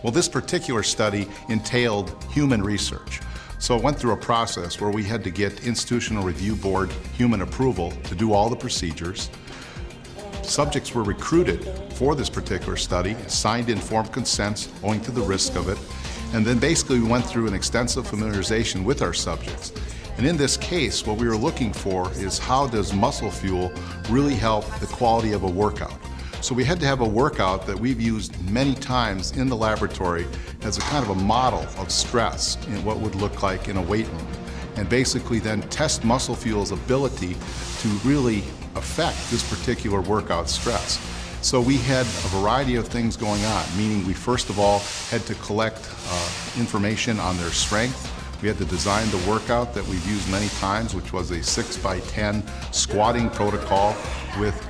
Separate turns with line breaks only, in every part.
Well, this particular study entailed human research. So it went through a process where we had to get Institutional Review Board human approval to do all the procedures. Subjects were recruited for this particular study, signed informed consents owing to the risk of it, and then basically we went through an extensive familiarization with our subjects. And in this case, what we were looking for is how does muscle fuel really help the quality of a workout. So we had to have a workout that we've used many times in the laboratory as a kind of a model of stress in what would look like in a weight room, and basically then test muscle fuel's ability to really affect this particular workout stress. So we had a variety of things going on, meaning we first of all had to collect information on their strength. We had to design the workout that we've used many times, which was a 6x10 squatting protocol with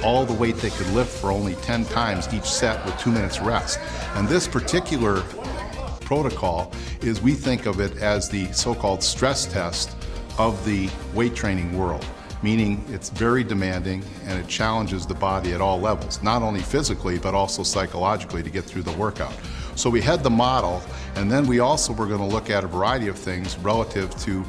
all the weight they could lift for only 10 times each set with 2 minutes rest. And this particular protocol is, we think of it as the so-called stress test of the weight training world, meaning it's very demanding and it challenges the body at all levels, not only physically but also psychologically to get through the workout. So we had the model, and then we also were going to look at a variety of things relative to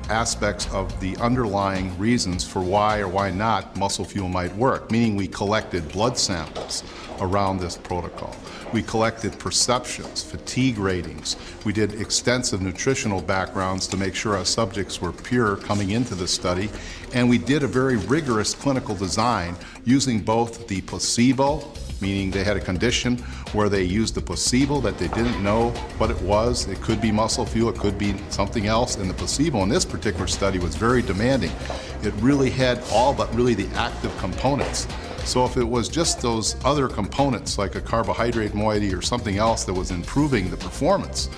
aspects of the underlying reasons for why or why not muscle fuel might work, meaning we collected blood samples around this protocol. We collected perceptions, fatigue ratings. We did extensive nutritional backgrounds to make sure our subjects were pure coming into the study, and we did a very rigorous clinical design using both the placebo, meaning they had a condition where they used the placebo that they didn't know what it was. It could be muscle fuel, it could be something else, and the placebo in this particular study was very demanding. It really had all but really the active components. So if it was just those other components like a carbohydrate moiety or something else that was improving the performance,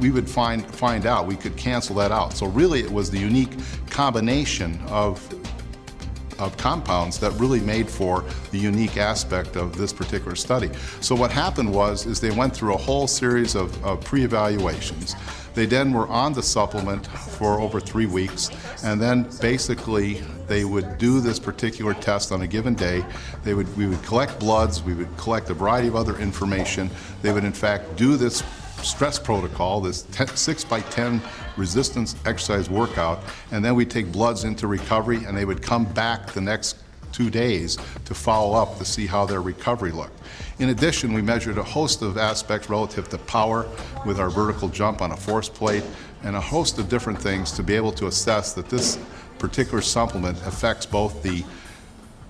we would find out, we could cancel that out. So really it was the unique combination of compounds that really made for the unique aspect of this particular study. So what happened is they went through a whole series of pre-evaluations. They then were on the supplement for over 3 weeks, and then basically they would do this particular test on a given day. We would collect bloods, we would collect a variety of other information. They would in fact do this stress protocol, this 6x10 resistance exercise workout, and then we'd take bloods into recovery, and they would come back the next 2 days to follow up to see how their recovery looked. In addition, we measured a host of aspects relative to power with our vertical jump on a force plate, and a host of different things to be able to assess that this particular supplement affects both the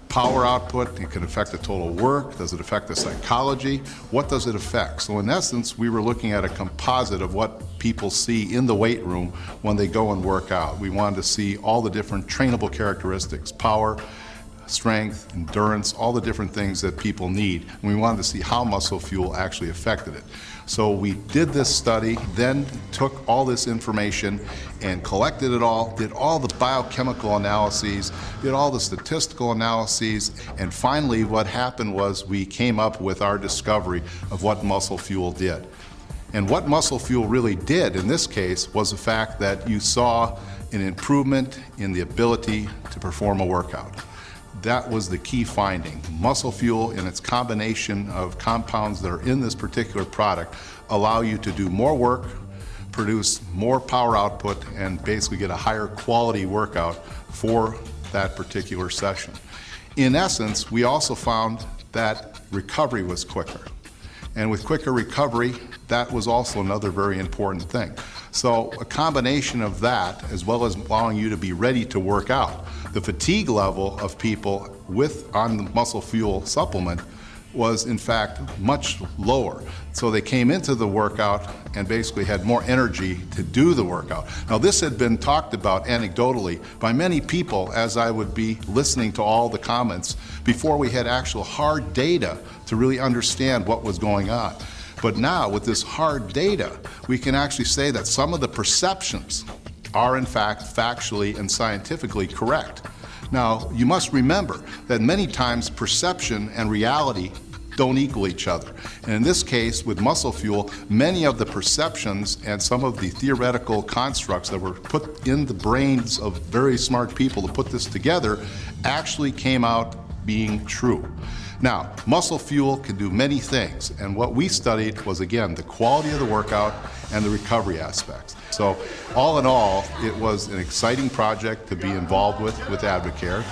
power output, it can affect the total work, does it affect the psychology, what does it affect? So in essence, we were looking at a composite of what people see in the weight room when they go and work out. We wanted to see all the different trainable characteristics, power, strength, endurance, all the different things that people need. And we wanted to see how muscle fuel actually affected it. So we did this study, then took all this information and collected it all, did all the biochemical analyses, did all the statistical analyses, and finally what happened was we came up with our discovery of what muscle fuel did. And what muscle fuel really did in this case was the fact that you saw an improvement in the ability to perform a workout. That was the key finding. Muscle fuel and its combination of compounds that are in this particular product allow you to do more work, produce more power output, and basically get a higher quality workout for that particular session. In essence, we also found that recovery was quicker. And with quicker recovery, that was also another very important thing. So a combination of that, as well as allowing you to be ready to work out, the fatigue level of people on the muscle fuel supplement was in fact much lower. So they came into the workout and basically had more energy to do the workout. Now this had been talked about anecdotally by many people as I would be listening to all the comments before we had actual hard data to really understand what was going on. But now with this hard data, we can actually say that some of the perceptions are in fact factually and scientifically correct. Now, you must remember that many times perception and reality don't equal each other. And in this case, with muscle fuel, many of the perceptions and some of the theoretical constructs that were put in the brains of very smart people to put this together actually came out being true. Now, muscle fuel can do many things, and what we studied was, again, the quality of the workout and the recovery aspects. So, all in all, it was an exciting project to be involved with Advocare.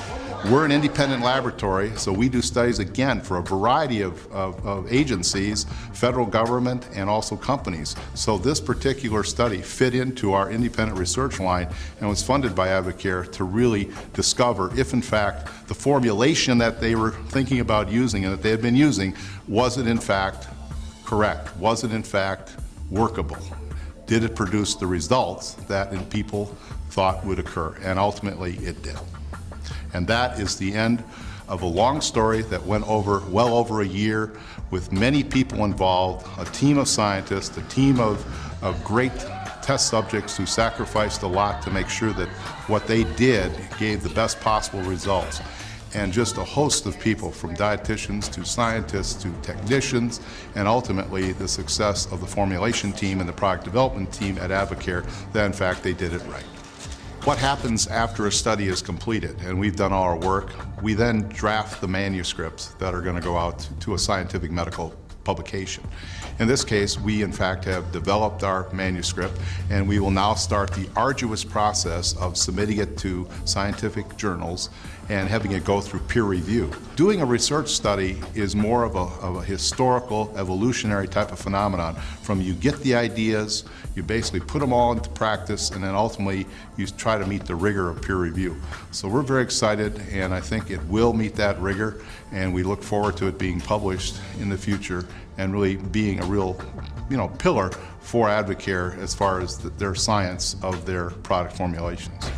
We're an independent laboratory, so we do studies, again, for a variety of agencies, federal government, and also companies. So this particular study fit into our independent research line and was funded by Advocare to really discover if, in fact, the formulation that they were thinking about using and that they had been using, was it in fact correct? Was it in fact workable? Did it produce the results that people thought would occur? And ultimately, it did. And that is the end of a long story that went over well over a year with many people involved, a team of scientists, a team of great test subjects who sacrificed a lot to make sure that what they did gave the best possible results. And just a host of people, from dietitians to scientists to technicians, and ultimately the success of the formulation team and the product development team at Advocare, that in fact they did it right. What happens after a study is completed and we've done all our work? We then draft the manuscripts that are going to go out to a scientific medical publication. In this case, we in fact have developed our manuscript, and we will now start the arduous process of submitting it to scientific journals and having it go through peer review. Doing a research study is more of a historical, evolutionary type of phenomenon. From you get the ideas, you basically put them all into practice, and then ultimately you try to meet the rigor of peer review. So we're very excited, and I think it will meet that rigor, and we look forward to it being published in the future and really being a real, pillar for Advocare as far as their science of their product formulations.